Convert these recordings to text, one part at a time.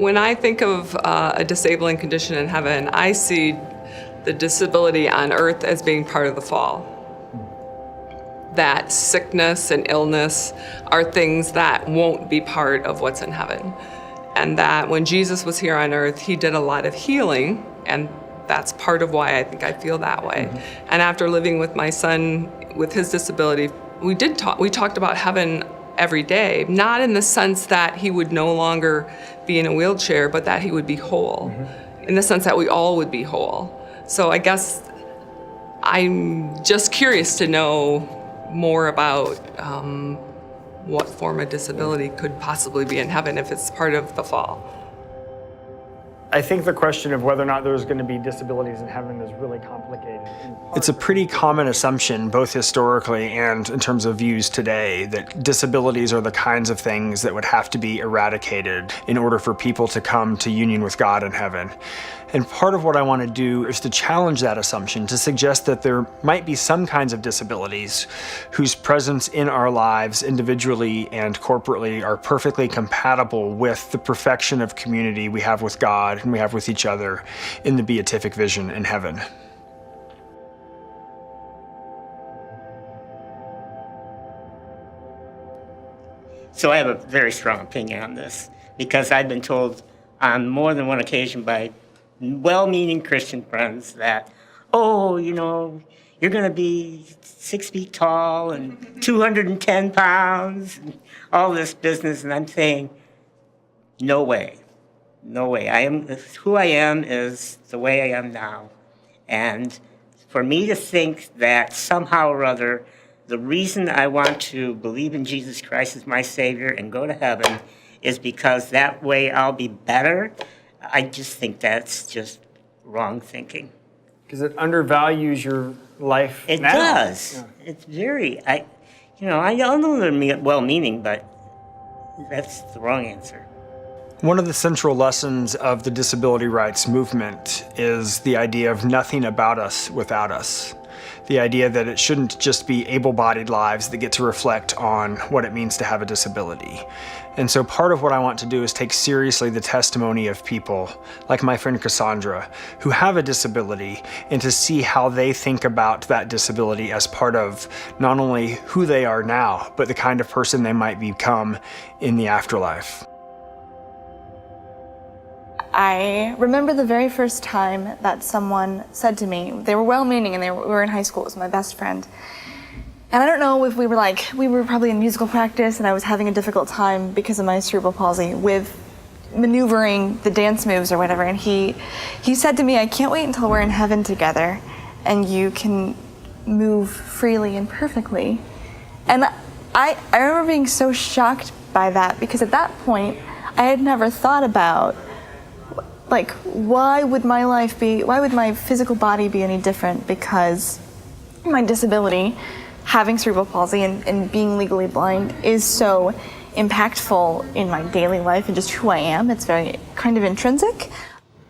When I think of a disabling condition in heaven, I see the disability on earth as being part of the fall. That sickness and illness are things that won't be part of what's in heaven. And that when Jesus was here on earth, he did a lot of healing, and that's part of why I think I feel that way. Mm-hmm. And after living with my son with his disability, we talked about heaven every day, not in the sense that he would no longer be in a wheelchair, but that he would be whole, mm-hmm. in the sense that we all would be whole. So I guess I'm just curious to know more about what form of disability could possibly be in heaven if it's part of the fall. I think the question of whether or not there's going to be disabilities in heaven is really complicated. It's a pretty common assumption, both historically and in terms of views today, that disabilities are the kinds of things that would have to be eradicated in order for people to come to union with God in heaven. And part of what I want to do is to challenge that assumption, to suggest that there might be some kinds of disabilities whose presence in our lives individually and corporately are perfectly compatible with the perfection of community we have with God and we have with each other in the beatific vision in heaven. So I have a very strong opinion on this, because I've been told on more than one occasion by well-meaning Christian friends that, oh, you know, you're going to be 6 feet tall and 210 pounds, and all this business. And I'm saying, no way. No way. Who I am is the way I am now. And for me to think that somehow or other, the reason I want to believe in Jesus Christ as my Savior and go to heaven is because that way I'll be better, I just think that's just wrong thinking. Because it undervalues your life. It now. does. Yeah. It's very, I know they're well-meaning, but that's the wrong answer. One of the central lessons of the disability rights movement is the idea of nothing about us without us. The idea that it shouldn't just be able-bodied lives that get to reflect on what it means to have a disability. And so part of what I want to do is take seriously the testimony of people like my friend Cassandra who have a disability, and to see how they think about that disability as part of not only who they are now, but the kind of person they might become in the afterlife. I remember the very first time that someone said to me, they were well-meaning and we were in high school, it was my best friend. And I don't know if we were probably in musical practice and I was having a difficult time because of my cerebral palsy with maneuvering the dance moves or whatever. And he said to me, I can't wait until we're in heaven together and you can move freely and perfectly. And I remember being so shocked by that, because at that point I had never thought about, like, why would my physical body be any different because my disability, having cerebral palsy and being legally blind, is so impactful in my daily life and just who I am. It's very kind of intrinsic.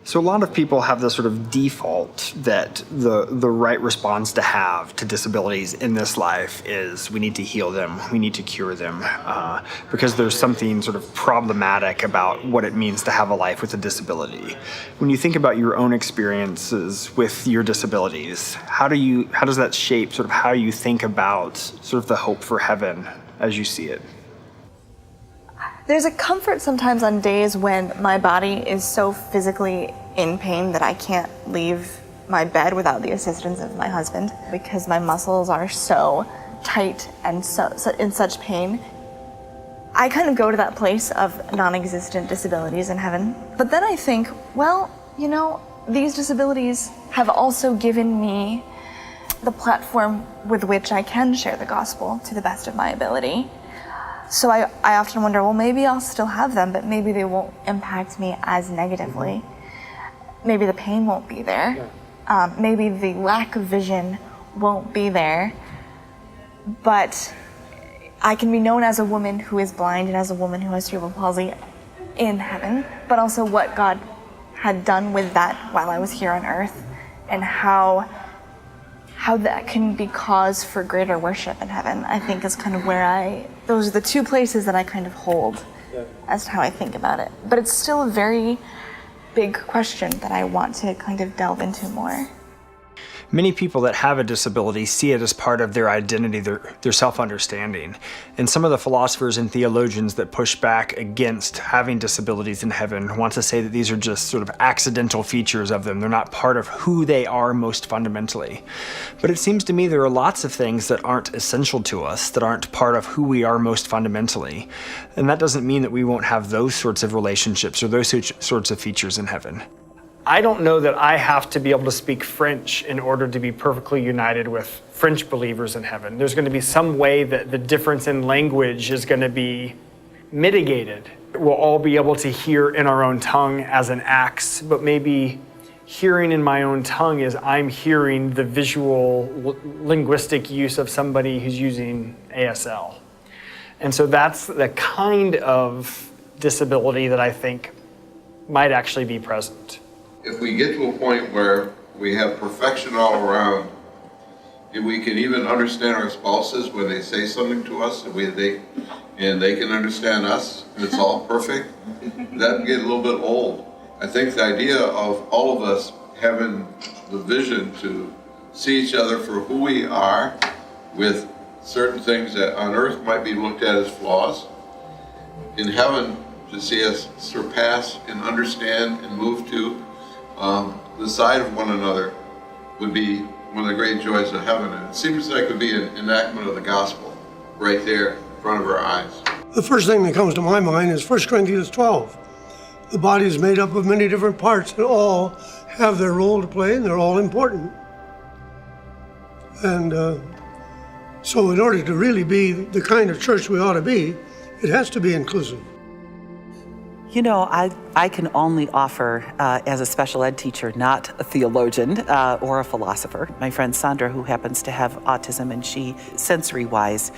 So a lot of people have this sort of default that the right response to have to disabilities in this life is we need to heal them, we need to cure them, because there's something sort of problematic about what it means to have a life with a disability. When you think about your own experiences with your disabilities, how does that shape sort of how you think about sort of the hope for heaven as you see it? There's a comfort sometimes on days when my body is so physically in pain that I can't leave my bed without the assistance of my husband, because my muscles are so tight and so in such pain. I kind of go to that place of non-existent disabilities in heaven. But then I think, well, you know, these disabilities have also given me the platform with which I can share the gospel to the best of my ability. So I often wonder, well, maybe I'll still have them, but maybe they won't impact me as negatively. Maybe the pain won't be there. Maybe the lack of vision won't be there. But I can be known as a woman who is blind and as a woman who has cerebral palsy in heaven, but also what God had done with that while I was here on earth, and how that can be cause for greater worship in heaven, I think is kind of where those are the two places that I kind of hold as to how I think about it. But it's still a very big question that I want to kind of delve into more. Many people that have a disability see it as part of their identity, their self-understanding. And some of the philosophers and theologians that push back against having disabilities in heaven want to say that these are just sort of accidental features of them. They're not part of who they are most fundamentally. But it seems to me there are lots of things that aren't essential to us, that aren't part of who we are most fundamentally. And that doesn't mean that we won't have those sorts of relationships or those sorts of features in heaven. I don't know that I have to be able to speak French in order to be perfectly united with French believers in heaven. There's going to be some way that the difference in language is going to be mitigated. We'll all be able to hear in our own tongue as an acts, but maybe hearing in my own tongue is I'm hearing the visual linguistic use of somebody who's using ASL. And so that's the kind of disability that I think might actually be present. If we get to a point where we have perfection all around, if we can even understand our spouses when they say something to us, and they can understand us, and it's all perfect, that can get a little bit old. I think the idea of all of us having the vision to see each other for who we are, with certain things that on earth might be looked at as flaws, in heaven to see us surpass and understand and move to the side of one another would be one of the great joys of heaven. And it seems like it would be an enactment of the gospel right there in front of our eyes. The first thing that comes to my mind is 1 Corinthians 12. The body is made up of many different parts and all have their role to play and they're all important. And so in order to really be the kind of church we ought to be, it has to be inclusive. You know, I can only offer, as a special ed teacher, not a theologian or a philosopher. My friend Sandra, who happens to have autism, and she, sensory-wise,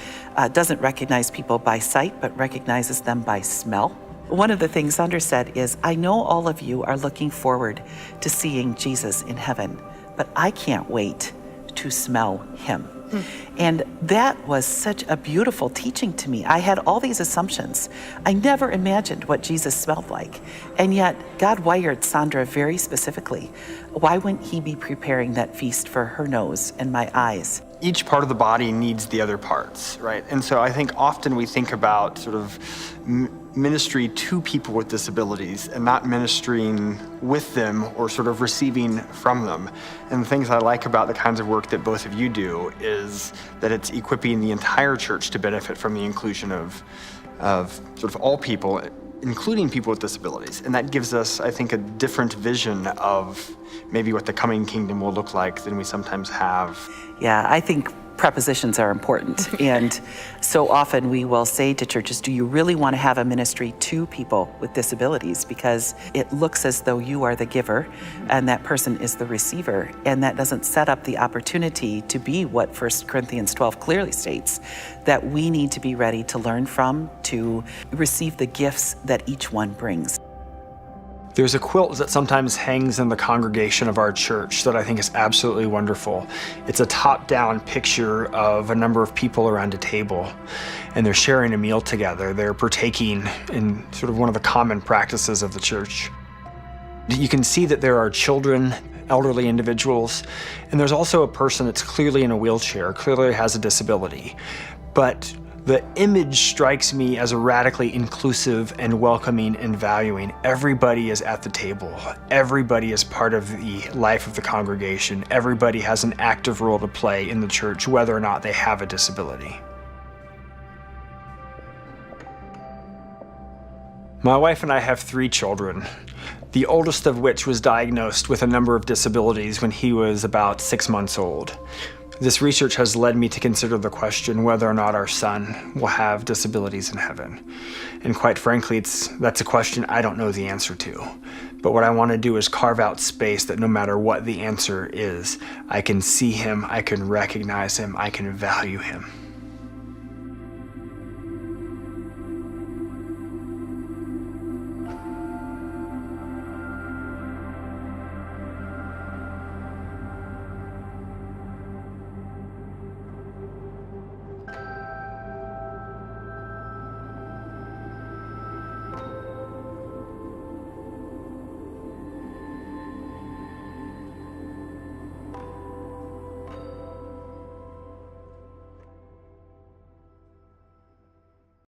doesn't recognize people by sight, but recognizes them by smell. One of the things Sandra said is, I know all of you are looking forward to seeing Jesus in heaven, but I can't wait to smell him. And that was such a beautiful teaching to me. I had all these assumptions. I never imagined what Jesus smelled like. And yet God wired Sandra very specifically. Why wouldn't he be preparing that feast for her nose and my eyes? Each part of the body needs the other parts, right? And so I think often we think about sort of ministry to people with disabilities and not ministering with them or sort of receiving from them. And the things I like about the kinds of work that both of you do is that it's equipping the entire church to benefit from the inclusion of sort of all people, including people with disabilities. And that gives us, I think, a different vision of maybe what the coming kingdom will look like than we sometimes have. Yeah, I think prepositions are important. And so often we will say to churches, do you really want to have a ministry to people with disabilities? Because it looks as though you are the giver and that person is the receiver. And that doesn't set up the opportunity to be what 1 Corinthians 12 clearly states, that we need to be ready to learn from, to receive the gifts that each one brings. There's a quilt that sometimes hangs in the congregation of our church that I think is absolutely wonderful. It's a top-down picture of a number of people around a table, and they're sharing a meal together. They're partaking in sort of one of the common practices of the church. You can see that there are children, elderly individuals, and there's also a person that's clearly in a wheelchair, clearly has a disability. But the image strikes me as a radically inclusive and welcoming and valuing. Everybody is at the table. Everybody is part of the life of the congregation. Everybody has an active role to play in the church, whether or not they have a disability. My wife and I have 3 children, the oldest of which was diagnosed with a number of disabilities when he was about 6 months old. This research has led me to consider the question whether or not our son will have disabilities in heaven. And quite frankly, that's a question I don't know the answer to. But what I want to do is carve out space that no matter what the answer is, I can see him, I can recognize him, I can value him.